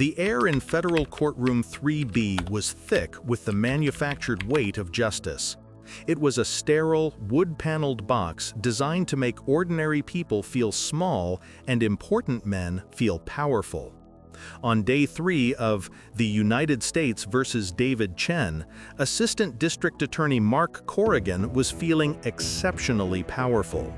The air in Federal Courtroom 3B was thick with the manufactured weight of justice. It was a sterile, wood-paneled box designed to make ordinary people feel small and important men feel powerful. On day 3 of The United States versus David Chen, Assistant District Attorney Mark Corrigan was feeling exceptionally powerful.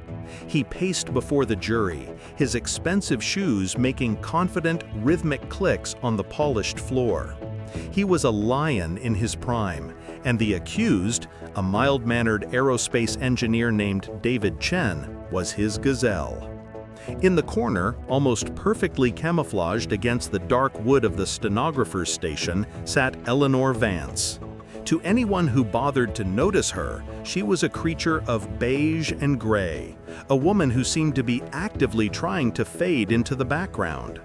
He paced before the jury, his expensive shoes making confident, rhythmic clicks on the polished floor. He was a lion in his prime, and the accused, a mild-mannered aerospace engineer named David Chen, was his gazelle. In the corner, almost perfectly camouflaged against the dark wood of the stenographer's station, sat Eleanor Vance. To anyone who bothered to notice her, she was a creature of beige and gray, a woman who seemed to be actively trying to fade into the background.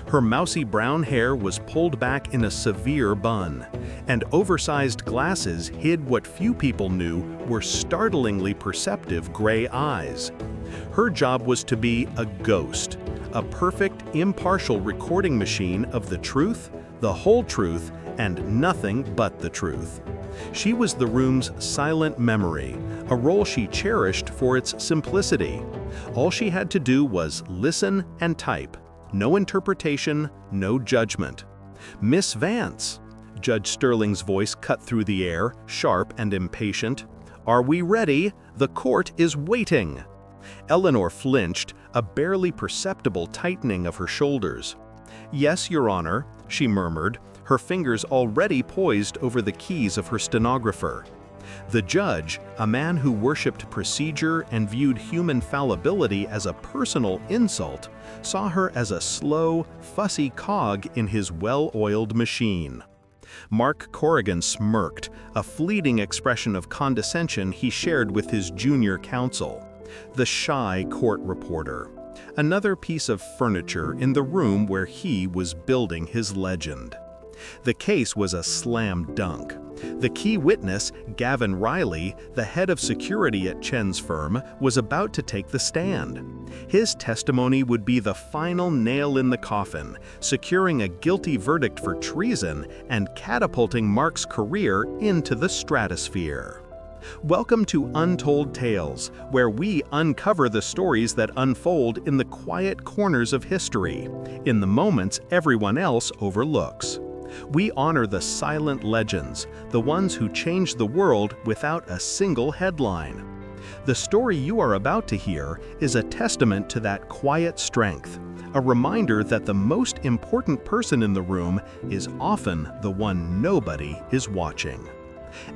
Her mousy brown hair was pulled back in a severe bun, and oversized glasses hid what few people knew were startlingly perceptive gray eyes. Her job was to be a ghost, a perfect, impartial recording machine of the truth, the whole truth, and nothing but the truth. She was the room's silent memory, a role she cherished for its simplicity. All she had to do was listen and type. No interpretation, no judgment. "Miss Vance," Judge Sterling's voice cut through the air, sharp and impatient. "Are we ready? The court is waiting." Eleanor flinched, a barely perceptible tightening of her shoulders. "Yes, Your Honor," she murmured, her fingers already poised over the keys of her stenographer. The judge, a man who worshipped procedure and viewed human fallibility as a personal insult, saw her as a slow, fussy cog in his well-oiled machine. Mark Corrigan smirked, a fleeting expression of condescension he shared with his junior counsel, the shy court reporter, another piece of furniture in the room where he was building his legend. The case was a slam dunk. The key witness, Gavin Riley, the head of security at Chen's firm, was about to take the stand. His testimony would be the final nail in the coffin, securing a guilty verdict for treason and catapulting Mark's career into the stratosphere. Welcome to Untold Tales, where we uncover the stories that unfold in the quiet corners of history, in the moments everyone else overlooks. We honor the silent legends, the ones who changed the world without a single headline. The story you are about to hear is a testament to that quiet strength, a reminder that the most important person in the room is often the one nobody is watching.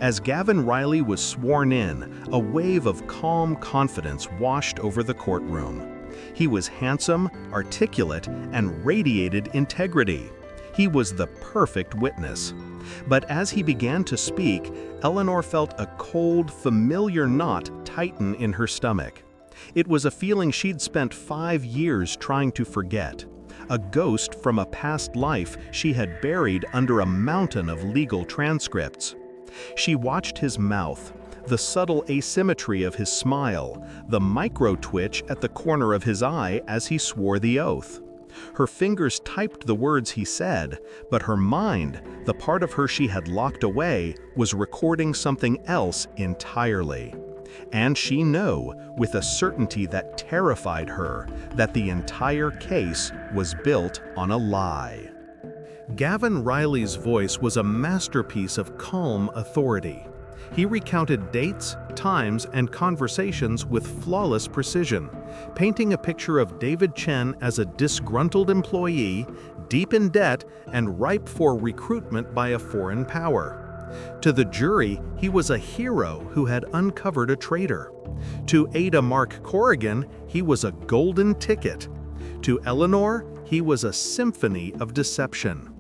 As Gavin Riley was sworn in, a wave of calm confidence washed over the courtroom. He was handsome, articulate, and radiated integrity. He was the perfect witness. But as he began to speak, Eleanor felt a cold, familiar knot tighten in her stomach. It was a feeling she'd spent 5 years trying to forget, a ghost from a past life she had buried under a mountain of legal transcripts. She watched his mouth, the subtle asymmetry of his smile, the micro-twitch at the corner of his eye as he swore the oath. Her fingers typed the words he said, but her mind, the part of her she had locked away, was recording something else entirely. And she knew, with a certainty that terrified her, that the entire case was built on a lie. Gavin Riley's voice was a masterpiece of calm authority. He recounted dates, times, and conversations with flawless precision, painting a picture of David Chen as a disgruntled employee, deep in debt, and ripe for recruitment by a foreign power. To the jury, he was a hero who had uncovered a traitor. To Ada Mark Corrigan, he was a golden ticket. To Eleanor, he was a symphony of deception.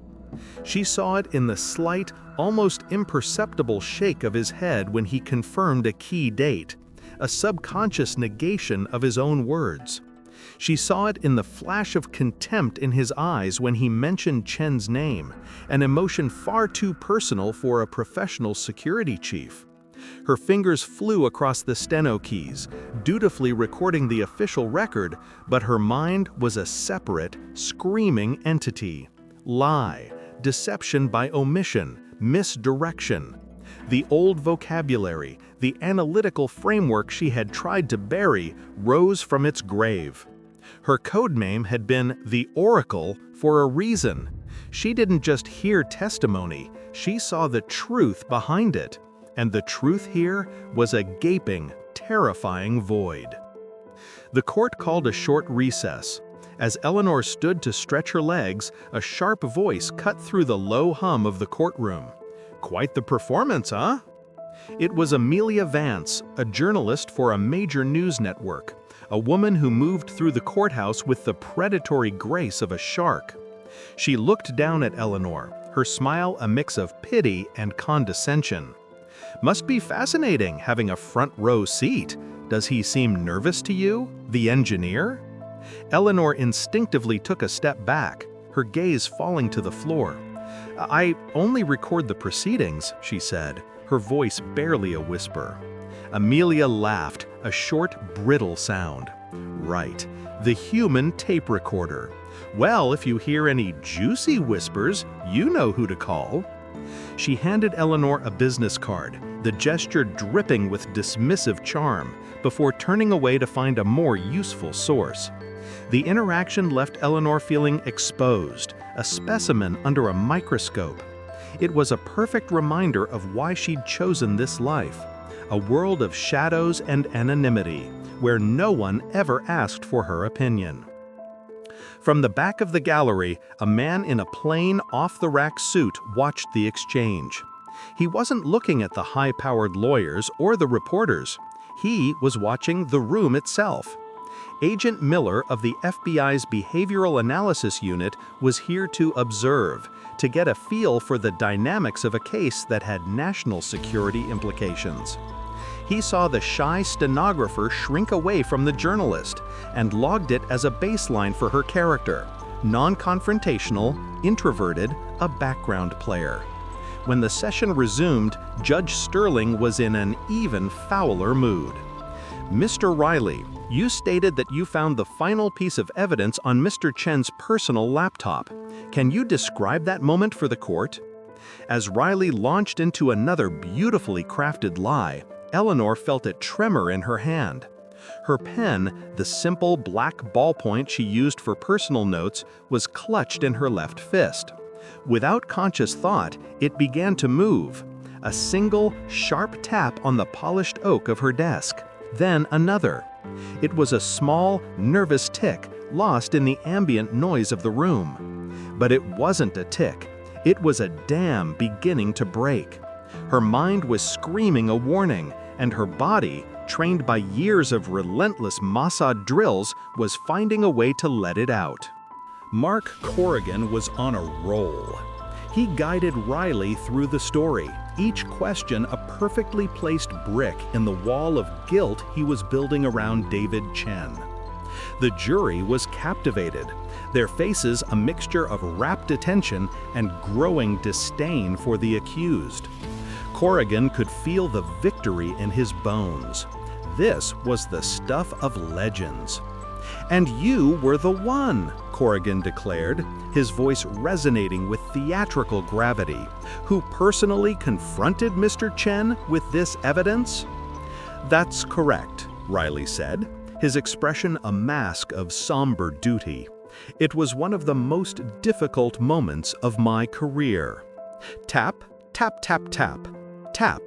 She saw it in the slight, almost imperceptible shake of his head when he confirmed a key date, a subconscious negation of his own words. She saw it in the flash of contempt in his eyes when he mentioned Chen's name, an emotion far too personal for a professional security chief. Her fingers flew across the steno keys, dutifully recording the official record, but her mind was a separate, screaming entity. lie, deception by omission, misdirection. The old vocabulary, the analytical framework she had tried to bury, rose from its grave. Her codename had been the Oracle for a reason. She didn't just hear testimony, she saw the truth behind it. And the truth here was a gaping, terrifying void. The court called a short recess. As Eleanor stood to stretch her legs, a sharp voice cut through the low hum of the courtroom. "Quite the performance, huh?" It was Amelia Vance, a journalist for a major news network, a woman who moved through the courthouse with the predatory grace of a shark. She looked down at Eleanor, her smile a mix of pity and condescension. "Must be fascinating having a front row seat. Does he seem nervous to you, the engineer?" Eleanor instinctively took a step back, her gaze falling to the floor. "I only record the proceedings," she said, her voice barely a whisper. Amelia laughed, a short, brittle sound. "Right, the human tape recorder. Well, if you hear any juicy whispers, you know who to call." She handed Eleanor a business card, the gesture dripping with dismissive charm, before turning away to find a more useful source. The interaction left Eleanor feeling exposed, a specimen under a microscope. It was a perfect reminder of why she'd chosen this life, a world of shadows and anonymity, where no one ever asked for her opinion. From the back of the gallery, a man in a plain, off-the-rack suit watched the exchange. He wasn't looking at the high-powered lawyers or the reporters. He was watching the room itself. Agent Miller of the FBI's Behavioral Analysis Unit was here to observe, to get a feel for the dynamics of a case that had national security implications. He saw the shy stenographer shrink away from the journalist and logged it as a baseline for her character, non-confrontational, introverted, a background player. When the session resumed, Judge Sterling was in an even fouler mood. "Mr. Riley, you stated that you found the final piece of evidence on Mr. Chen's personal laptop. Can you describe that moment for the court?" As Riley launched into another beautifully crafted lie, Eleanor felt a tremor in her hand. Her pen, the simple black ballpoint she used for personal notes, was clutched in her left fist. Without conscious thought, it began to move. A single, sharp tap on the polished oak of her desk. Then another. It was a small, nervous tick, lost in the ambient noise of the room. But it wasn't a tick. It was a dam beginning to break. Her mind was screaming a warning, and her body, trained by years of relentless Mossad drills, was finding a way to let it out. Mark Corrigan was on a roll. He guided Riley through the story, each question a perfectly placed brick in the wall of guilt he was building around David Chen. The jury was captivated, their faces a mixture of rapt attention and growing disdain for the accused. Corrigan could feel the victory in his bones. This was the stuff of legends. "And you were the one," Corrigan declared, his voice resonating with theatrical gravity, "who personally confronted Mr. Chen with this evidence?" "That's correct," Riley said, his expression a mask of somber duty. "It was one of the most difficult moments of my career." Tap, tap, tap, tap, tap.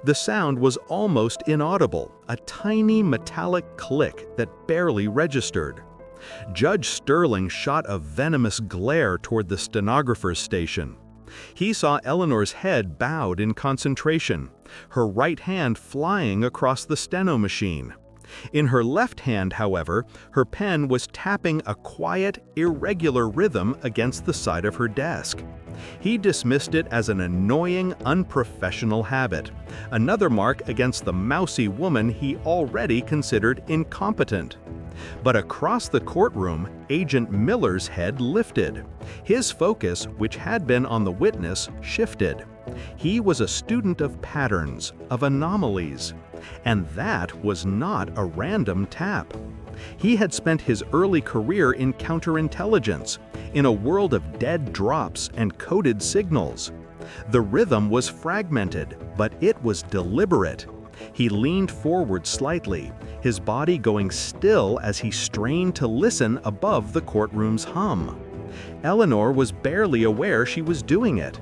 The sound was almost inaudible, a tiny metallic click that barely registered. Judge Sterling shot a venomous glare toward the stenographer's station. He saw Eleanor's head bowed in concentration, her right hand flying across the steno machine. In her left hand, however, her pen was tapping a quiet, irregular rhythm against the side of her desk. He dismissed it as an annoying, unprofessional habit, another mark against the mousy woman he already considered incompetent. But across the courtroom, Agent Miller's head lifted. His focus, which had been on the witness, shifted. He was a student of patterns, of anomalies. And that was not a random tap. He had spent his early career in counterintelligence, in a world of dead drops and coded signals. The rhythm was fragmented, but it was deliberate. He leaned forward slightly, his body going still as he strained to listen above the courtroom's hum. Eleanor was barely aware she was doing it.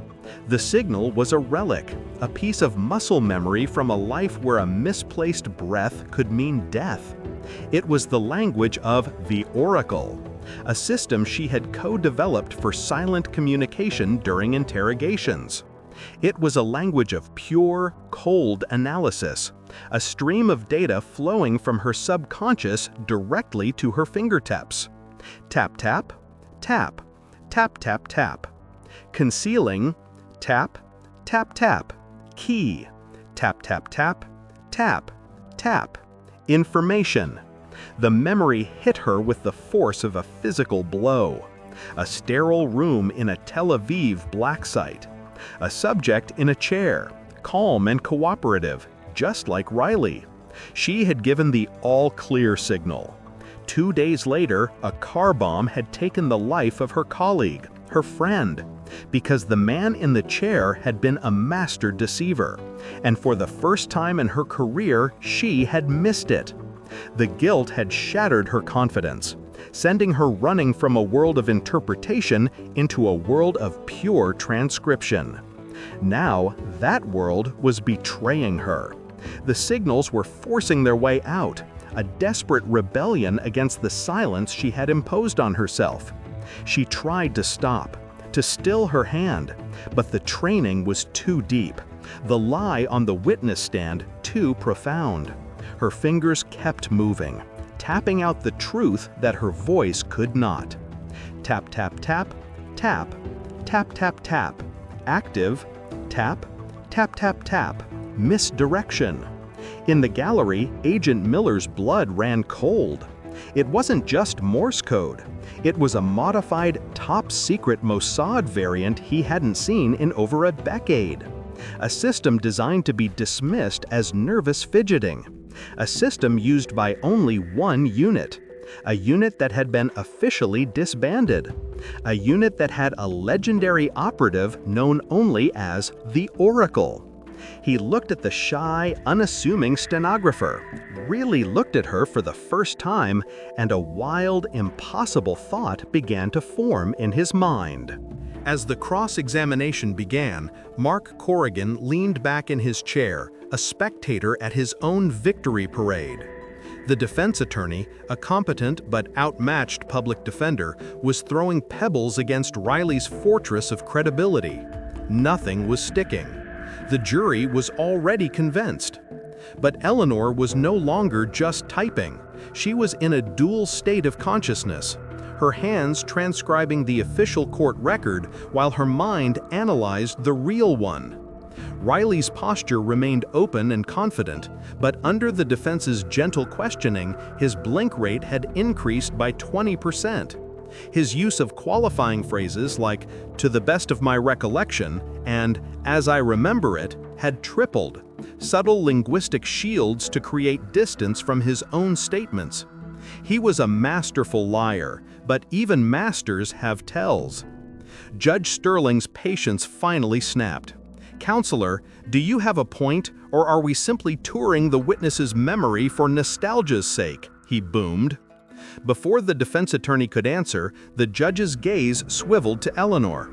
The signal was a relic, a piece of muscle memory from a life where a misplaced breath could mean death. It was the language of the Oracle, a system she had co-developed for silent communication during interrogations. It was a language of pure, cold analysis, a stream of data flowing from her subconscious directly to her fingertips. Tap, tap, tap, tap, tap, tap. Concealing, tap, tap, tap. Key, tap, tap, tap, tap, tap. Information. The memory hit her with the force of a physical blow. A sterile room in a Tel Aviv black site. A subject in a chair, calm and cooperative, just like Riley. She had given the all-clear signal. 2 days later, a car bomb had taken the life of her colleague, her friend, because the man in the chair had been a master deceiver, and for the first time in her career, she had missed it. The guilt had shattered her confidence, sending her running from a world of interpretation into a world of pure transcription. Now, that world was betraying her. The signals were forcing their way out, a desperate rebellion against the silence she had imposed on herself. She tried to stop, to still her hand, but the training was too deep, the lie on the witness stand too profound. Her fingers kept moving, tapping out the truth that her voice could not. Tap, tap, tap, tap, tap, tap, tap. Active, tap, tap, tap, tap. Misdirection. In the gallery, Agent Miller's blood ran cold. It wasn't just Morse code. It was a modified, top-secret Mossad variant he hadn't seen in over a decade. A system designed to be dismissed as nervous fidgeting. A system used by only one unit. A unit that had been officially disbanded. A unit that had a legendary operative known only as the Oracle. He looked at the shy, unassuming stenographer, really looked at her for the first time, and a wild, impossible thought began to form in his mind. As the cross-examination began, Mark Corrigan leaned back in his chair, a spectator at his own victory parade. The defense attorney, a competent but outmatched public defender, was throwing pebbles against Riley's fortress of credibility. Nothing was sticking. The jury was already convinced. But Eleanor was no longer just typing. She was in a dual state of consciousness, her hands transcribing the official court record while her mind analyzed the real one. Riley's posture remained open and confident, but under the defense's gentle questioning, his blink rate had increased by 20%. His use of qualifying phrases like, "to the best of my recollection," and "as I remember it," had tripled, subtle linguistic shields to create distance from his own statements. He was a masterful liar, but even masters have tells. Judge Sterling's patience finally snapped. "Counselor, do you have a point, or are we simply touring the witness's memory for nostalgia's sake?" he boomed. Before the defense attorney could answer, the judge's gaze swiveled to Eleanor.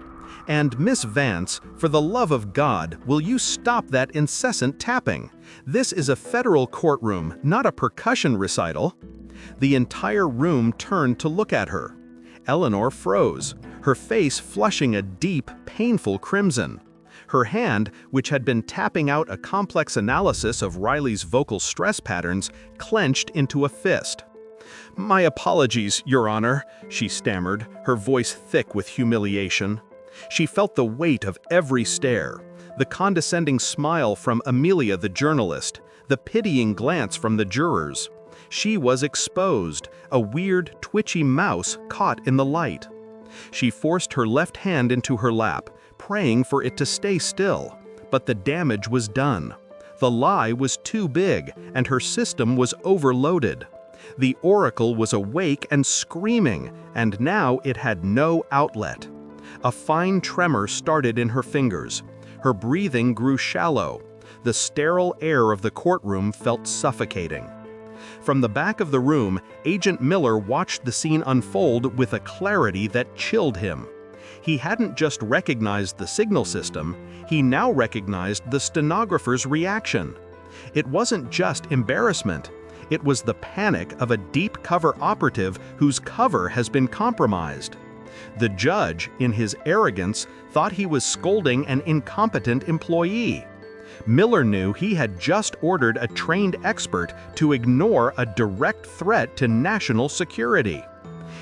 "And Miss Vance, for the love of God, will you stop that incessant tapping? This is a federal courtroom, not a percussion recital." The entire room turned to look at her. Eleanor froze, her face flushing a deep, painful crimson. Her hand, which had been tapping out a complex analysis of Riley's vocal stress patterns, clenched into a fist. "My apologies, Your Honor," she stammered, her voice thick with humiliation. She felt the weight of every stare, the condescending smile from Amelia the journalist, the pitying glance from the jurors. She was exposed, a weird, twitchy mouse caught in the light. She forced her left hand into her lap, praying for it to stay still, but the damage was done. The lie was too big, and her system was overloaded. The Oracle was awake and screaming, and now it had no outlet. A fine tremor started in her fingers. Her breathing grew shallow. The sterile air of the courtroom felt suffocating. From the back of the room, Agent Miller watched the scene unfold with a clarity that chilled him. He hadn't just recognized the signal system, he now recognized the stenographer's reaction. It wasn't just embarrassment. It was the panic of a deep cover operative whose cover has been compromised. The judge, in his arrogance, thought he was scolding an incompetent employee. Miller knew he had just ordered a trained expert to ignore a direct threat to national security.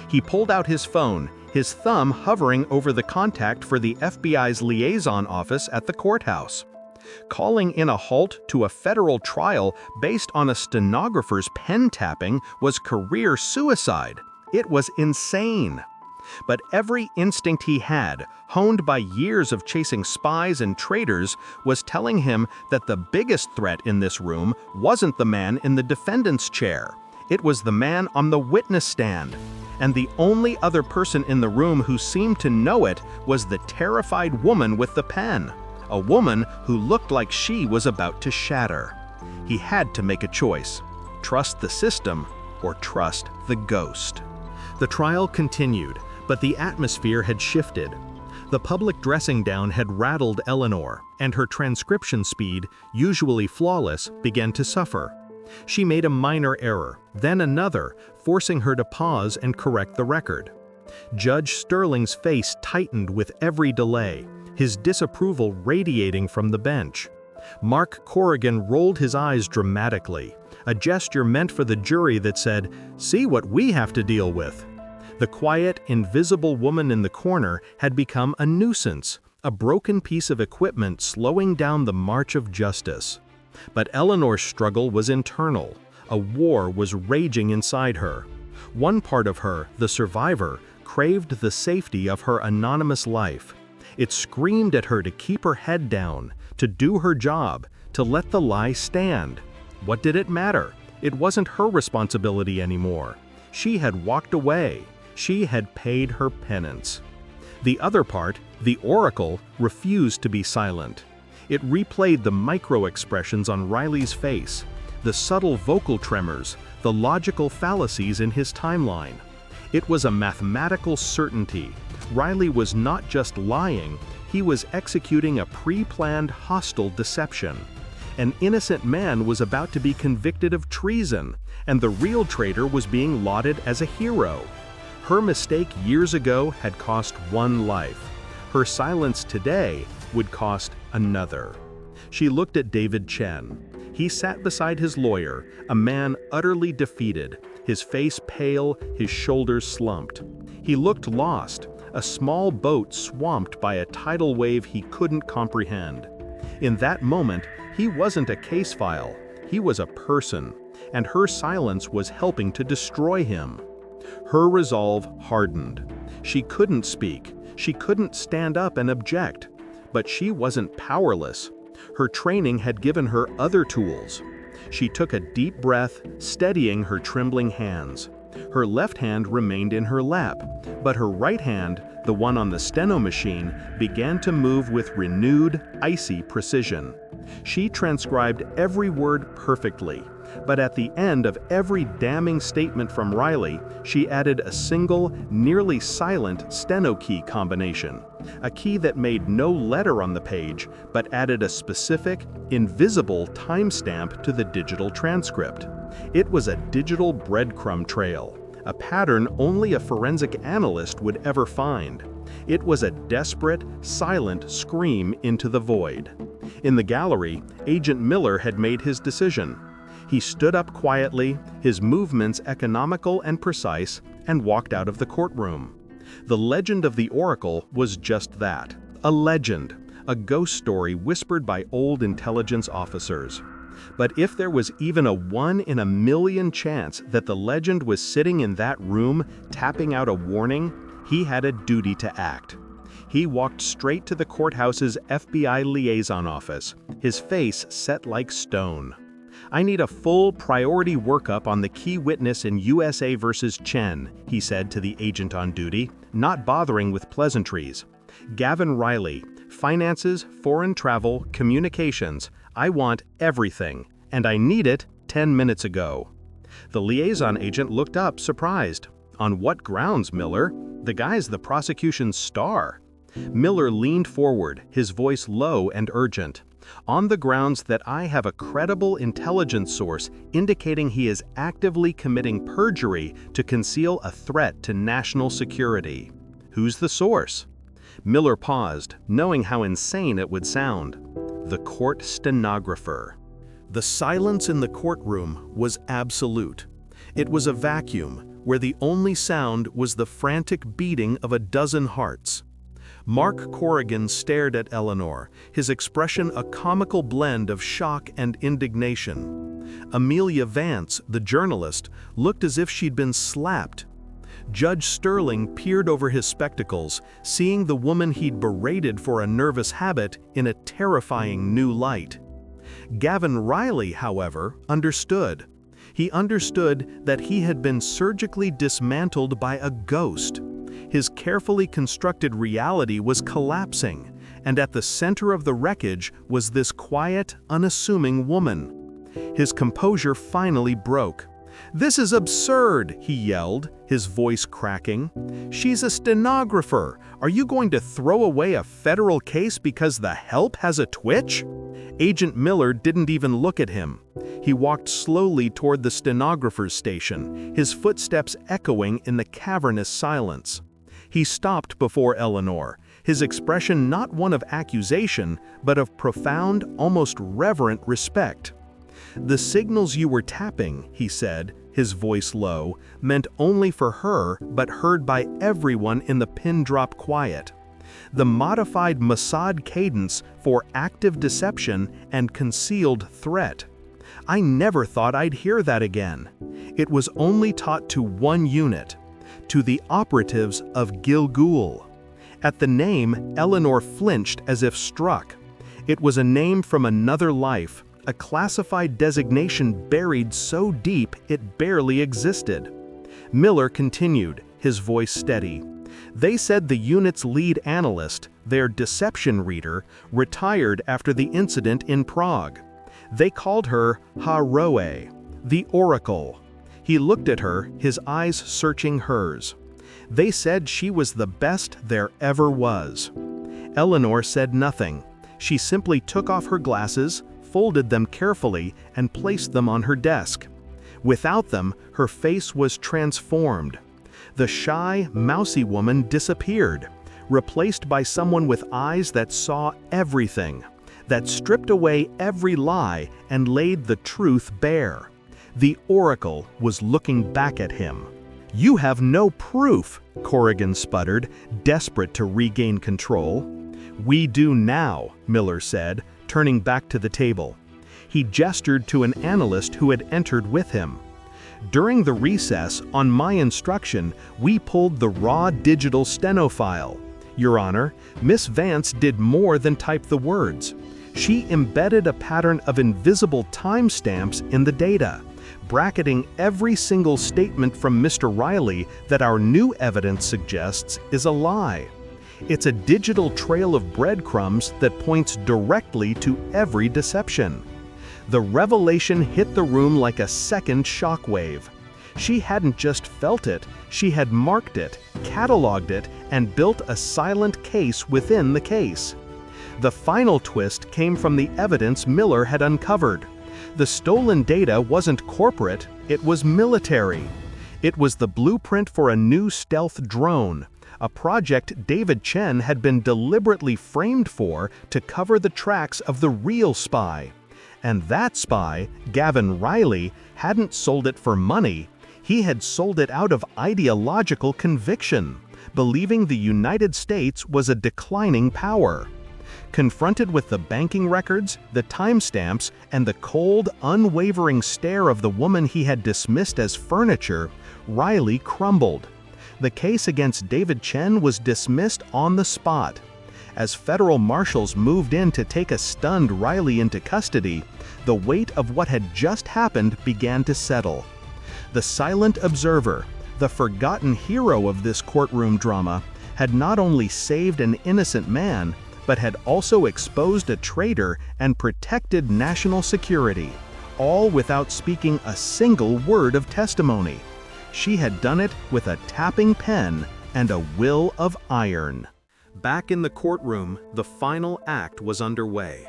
He pulled out his phone, his thumb hovering over the contact for the FBI's liaison office at the courthouse. Calling in a halt to a federal trial based on a stenographer's pen tapping was career suicide. It was insane. But every instinct he had, honed by years of chasing spies and traitors, was telling him that the biggest threat in this room wasn't the man in the defendant's chair. It was the man on the witness stand. And the only other person in the room who seemed to know it was the terrified woman with the pen. A woman who looked like she was about to shatter. He had to make a choice. Trust the system or trust the ghost. The trial continued, but the atmosphere had shifted. The public dressing down had rattled Eleanor, and her transcription speed, usually flawless, began to suffer. She made a minor error, then another, forcing her to pause and correct the record. Judge Sterling's face tightened with every delay, his disapproval radiating from the bench. Mark Corrigan rolled his eyes dramatically, a gesture meant for the jury that said, "See what we have to deal with." The quiet, invisible woman in the corner had become a nuisance, a broken piece of equipment slowing down the march of justice. But Eleanor's struggle was internal. A war was raging inside her. One part of her, the survivor, craved the safety of her anonymous life. It screamed at her to keep her head down, to do her job, to let the lie stand. What did it matter? It wasn't her responsibility anymore. She had walked away. She had paid her penance. The other part, the Oracle, refused to be silent. It replayed the micro-expressions on Riley's face, the subtle vocal tremors, the logical fallacies in his timeline. It was a mathematical certainty. Riley was not just lying, he was executing a pre-planned hostile deception. An innocent man was about to be convicted of treason, and the real traitor was being lauded as a hero. Her mistake years ago had cost one life. Her silence today would cost another. She looked at David Chen. He sat beside his lawyer, a man utterly defeated, his face pale, his shoulders slumped. He looked lost, a small boat swamped by a tidal wave he couldn't comprehend. In that moment, he wasn't a case file, he was a person, and her silence was helping to destroy him. Her resolve hardened. She couldn't speak, she couldn't stand up and object. But she wasn't powerless. Her training had given her other tools. She took a deep breath, steadying her trembling hands. Her left hand remained in her lap, but her right hand, the one on the steno machine, began to move with renewed, icy precision. She transcribed every word perfectly, but at the end of every damning statement from Riley, she added a single, nearly silent steno key combination, a key that made no letter on the page, but added a specific, invisible timestamp to the digital transcript. It was a digital breadcrumb trail, a pattern only a forensic analyst would ever find. It was a desperate, silent scream into the void. In the gallery, Agent Miller had made his decision. He stood up quietly, his movements economical and precise, and walked out of the courtroom. The legend of the Oracle was just that, a legend, a ghost story whispered by old intelligence officers. But if there was even a 1 in a million chance that the legend was sitting in that room, tapping out a warning, he had a duty to act. He walked straight to the courthouse's FBI liaison office, his face set like stone. "I need a full priority workup on the key witness in USA versus Chen," he said to the agent on duty, not bothering with pleasantries. "Gavin Riley, finances, foreign travel, communications. I want everything, and I need it 10 minutes ago." The liaison agent looked up, surprised. "On what grounds, Miller? The guy's the prosecution's star." Miller leaned forward, his voice low and urgent. "On the grounds that I have a credible intelligence source indicating he is actively committing perjury to conceal a threat to national security." "Who's the source?" Miller paused, knowing how insane it would sound. "The court stenographer." The silence in the courtroom was absolute. It was a vacuum, where the only sound was the frantic beating of a dozen hearts. Mark Corrigan stared at Eleanor, his expression a comical blend of shock and indignation. Amelia Vance, the journalist, looked as if she'd been slapped. Judge Sterling peered over his spectacles, seeing the woman he'd berated for a nervous habit in a terrifying new light. Gavin Riley, however, understood. He understood that he had been surgically dismantled by a ghost. His carefully constructed reality was collapsing, and at the center of the wreckage was this quiet, unassuming woman. His composure finally broke. "This is absurd," he yelled, his voice cracking. "She's a stenographer. Are you going to throw away a federal case because the help has a twitch?" Agent Miller didn't even look at him. He walked slowly toward the stenographer's station, his footsteps echoing in the cavernous silence. He stopped before Eleanor, his expression not one of accusation, but of profound, almost reverent respect. "The signals you were tapping," he said, his voice low, "meant only for her, but heard by everyone in the pin-drop quiet. The modified Mossad cadence for active deception and concealed threat. I never thought I'd hear that again. It was only taught to one unit, to the operatives of Gilgul." At the name, Eleanor flinched as if struck. It was a name from another life, a classified designation buried so deep it barely existed. Miller continued, his voice steady. "They said the unit's lead analyst, their deception reader, retired after the incident in Prague. They called her Ha-Roe, the Oracle." He looked at her, his eyes searching hers. "They said she was the best there ever was." Eleanor said nothing. She simply took off her glasses, folded them carefully, and placed them on her desk. Without them, her face was transformed. The shy, mousy woman disappeared, replaced by someone with eyes that saw everything, that stripped away every lie and laid the truth bare. The Oracle was looking back at him. "You have no proof," Corrigan sputtered, desperate to regain control. "We do now," Miller said, turning back to the table. He gestured to an analyst who had entered with him. "During the recess, on my instruction, we pulled the raw digital steno file. Your Honor, Miss Vance did more than type the words. She embedded a pattern of invisible timestamps in the data, bracketing every single statement from Mr. Riley that our new evidence suggests is a lie. It's a digital trail of breadcrumbs that points directly to every deception." The revelation hit the room like a second shockwave. She hadn't just felt it, she had marked it, cataloged it, and built a silent case within the case. The final twist came from the evidence Miller had uncovered. The stolen data wasn't corporate, it was military. It was the blueprint for a new stealth drone, a project David Chen had been deliberately framed for to cover the tracks of the real spy. And that spy, Gavin Riley, hadn't sold it for money. He had sold it out of ideological conviction, believing the United States was a declining power. Confronted with the banking records, the timestamps, and the cold, unwavering stare of the woman he had dismissed as furniture, Riley crumbled. The case against David Chen was dismissed on the spot. As federal marshals moved in to take a stunned Riley into custody, the weight of what had just happened began to settle. The silent observer, the forgotten hero of this courtroom drama, had not only saved an innocent man, but had also exposed a traitor and protected national security, all without speaking a single word of testimony. She had done it with a tapping pen and a will of iron. Back in the courtroom, the final act was underway.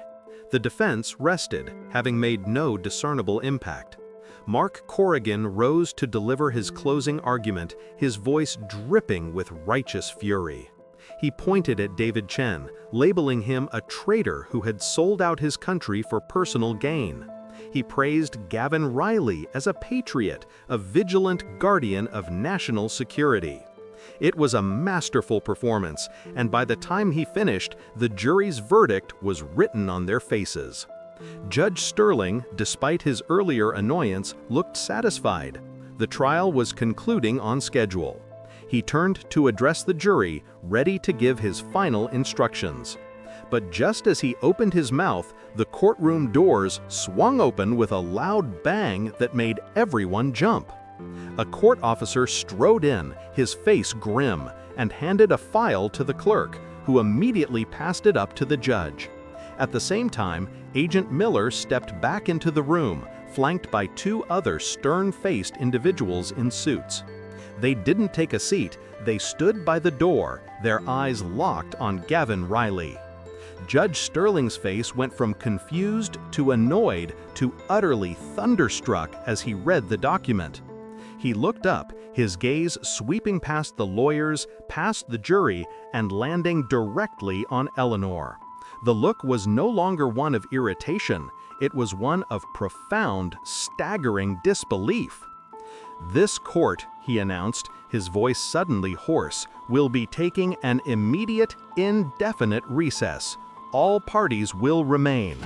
The defense rested, having made no discernible impact. Mark Corrigan rose to deliver his closing argument, his voice dripping with righteous fury. He pointed at David Chen, labeling him a traitor who had sold out his country for personal gain. He praised Gavin Riley as a patriot, a vigilant guardian of national security. It was a masterful performance, and by the time he finished, the jury's verdict was written on their faces. Judge Sterling, despite his earlier annoyance, looked satisfied. The trial was concluding on schedule. He turned to address the jury, ready to give his final instructions. But just as he opened his mouth, the courtroom doors swung open with a loud bang that made everyone jump. A court officer strode in, his face grim, and handed a file to the clerk, who immediately passed it up to the judge. At the same time, Agent Miller stepped back into the room, flanked by two other stern-faced individuals in suits. They didn't take a seat, they stood by the door, their eyes locked on Gavin Riley. Judge Sterling's face went from confused to annoyed to utterly thunderstruck as he read the document. He looked up, his gaze sweeping past the lawyers, past the jury, and landing directly on Eleanor. The look was no longer one of irritation, it was one of profound, staggering disbelief. "This court," he announced, his voice suddenly hoarse, "will be taking an immediate, indefinite recess. All parties will remain."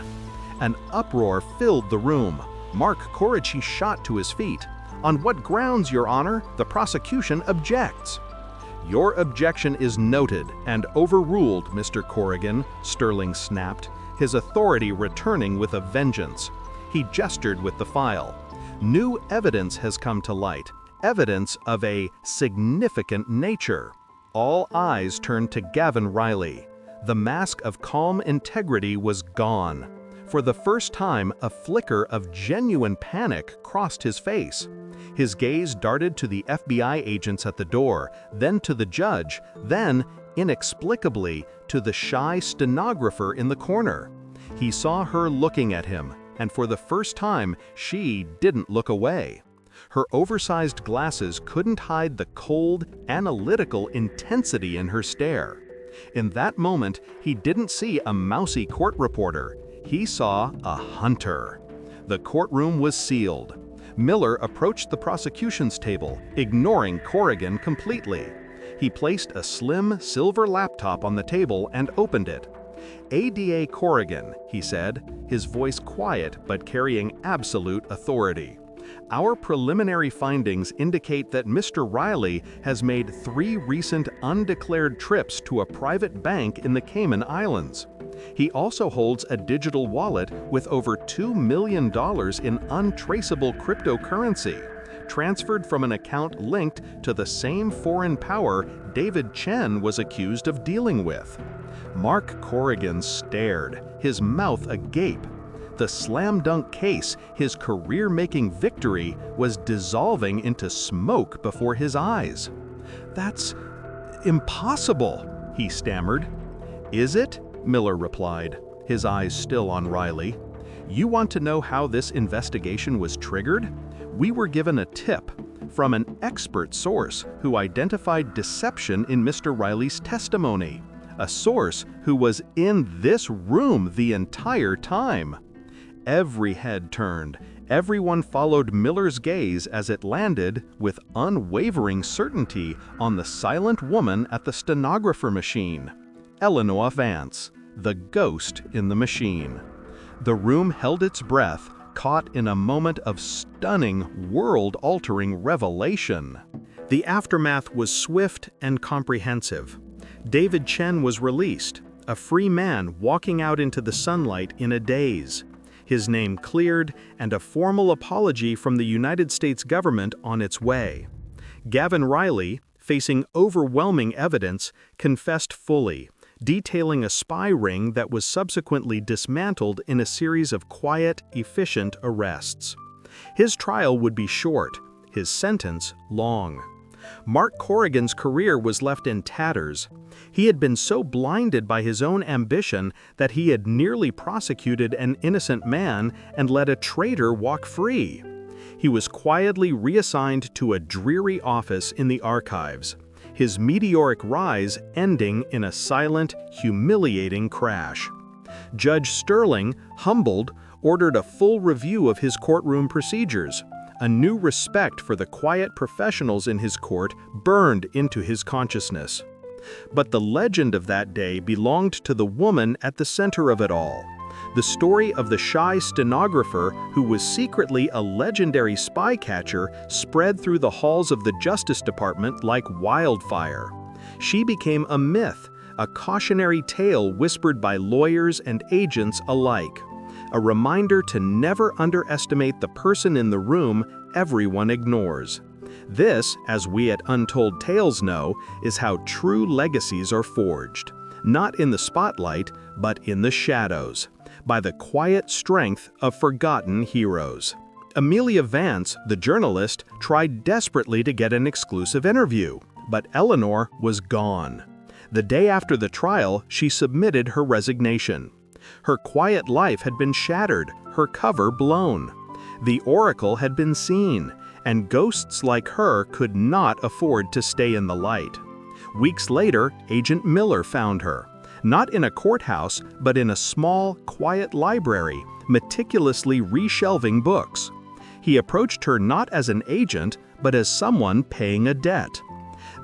An uproar filled the room. Mark Corrigan shot to his feet. "On what grounds, Your Honor? The prosecution objects." "Your objection is noted and overruled, Mr. Corrigan," Sterling snapped, his authority returning with a vengeance. He gestured with the file. "New evidence has come to light, evidence of a significant nature." All eyes turned to Gavin Riley. The mask of calm integrity was gone. For the first time, a flicker of genuine panic crossed his face. His gaze darted to the FBI agents at the door, then to the judge, then, inexplicably, to the shy stenographer in the corner. He saw her looking at him, and for the first time, she didn't look away. Her oversized glasses couldn't hide the cold, analytical intensity in her stare. In that moment, he didn't see a mousy court reporter. He saw a hunter. The courtroom was sealed. Miller approached the prosecution's table, ignoring Corrigan completely. He placed a slim, silver laptop on the table and opened it. "ADA Corrigan," he said, his voice quiet but carrying absolute authority. "Our preliminary findings indicate that Mr. Riley has made 3 recent undeclared trips to a private bank in the Cayman Islands. He also holds a digital wallet with over $2 million in untraceable cryptocurrency, transferred from an account linked to the same foreign power David Chen was accused of dealing with." Mark Corrigan stared, his mouth agape. The slam-dunk case, his career-making victory, was dissolving into smoke before his eyes. "That's impossible," he stammered. "Is it?" Miller replied, his eyes still on Riley. "You want to know how this investigation was triggered? We were given a tip from an expert source who identified deception in Mr. Riley's testimony. A source who was in this room the entire time." Every head turned. Everyone followed Miller's gaze as it landed, with unwavering certainty, on the silent woman at the stenographer machine. Eleanor Vance, the ghost in the machine. The room held its breath, caught in a moment of stunning, world-altering revelation. The aftermath was swift and comprehensive. David Chen was released. a free man walking out into the sunlight in a daze. His name cleared, and a formal apology from the United States government on its way. Gavin Riley, facing overwhelming evidence, confessed fully, detailing a spy ring that was subsequently dismantled in a series of quiet, efficient arrests. His trial would be short, his sentence long. Mark Corrigan's career was left in tatters. He had been so blinded by his own ambition that he had nearly prosecuted an innocent man and let a traitor walk free. He was quietly reassigned to a dreary office in the archives, his meteoric rise ending in a silent, humiliating crash. Judge Sterling, humbled, ordered a full review of his courtroom procedures. A new respect for the quiet professionals in his court burned into his consciousness. But the legend of that day belonged to the woman at the center of it all. The story of the shy stenographer who was secretly a legendary spy catcher spread through the halls of the Justice Department like wildfire. She became a myth, a cautionary tale whispered by lawyers and agents alike. A reminder to never underestimate the person in the room everyone ignores. This, as we at Untold Tales know, is how true legacies are forged. Not in the spotlight, but in the shadows, by the quiet strength of forgotten heroes. Amelia Vance, the journalist, tried desperately to get an exclusive interview, but Eleanor was gone. The day after the trial, she submitted her resignation. Her quiet life had been shattered, her cover blown. The oracle had been seen, and ghosts like her could not afford to stay in the light. Weeks later, Agent Miller found her, not in a courthouse, but in a small, quiet library, meticulously reshelving books. He approached her not as an agent, but as someone paying a debt.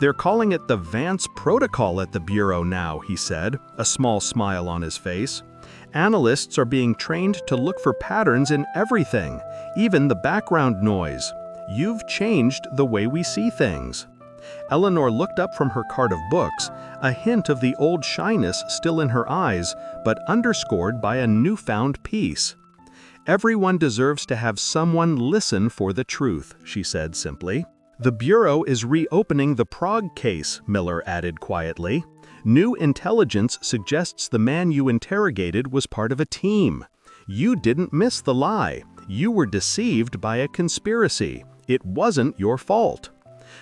"They're calling it the Vance Protocol at the Bureau now," he said, a small smile on his face. "Analysts are being trained to look for patterns in everything, even the background noise. You've changed the way we see things." Eleanor looked up from her cart of books, a hint of the old shyness still in her eyes, but underscored by a newfound peace. "Everyone deserves to have someone listen for the truth," she said simply. "The Bureau is reopening the Prague case," Miller added quietly. "New intelligence suggests the man you interrogated was part of a team. You didn't miss the lie. You were deceived by a conspiracy. It wasn't your fault."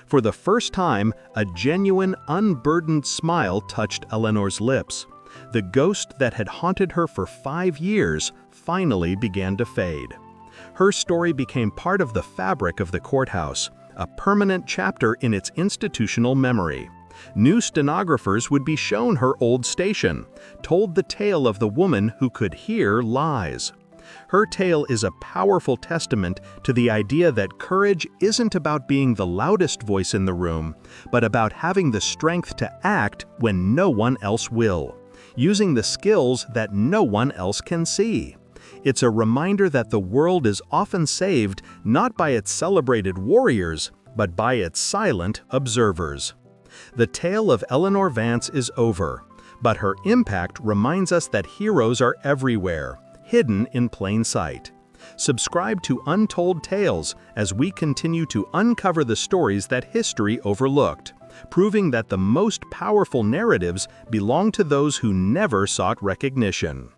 For the first time, a genuine, unburdened smile touched Eleanor's lips. The ghost that had haunted her for 5 years finally began to fade. Her story became part of the fabric of the courthouse, a permanent chapter in its institutional memory. New stenographers would be shown her old station, told the tale of the woman who could hear lies. Her tale is a powerful testament to the idea that courage isn't about being the loudest voice in the room, but about having the strength to act when no one else will, using the skills that no one else can see. It's a reminder that the world is often saved not by its celebrated warriors, but by its silent observers. The tale of Eleanor Vance is over, but her impact reminds us that heroes are everywhere, hidden in plain sight. Subscribe to Untold Tales as we continue to uncover the stories that history overlooked, proving that the most powerful narratives belong to those who never sought recognition.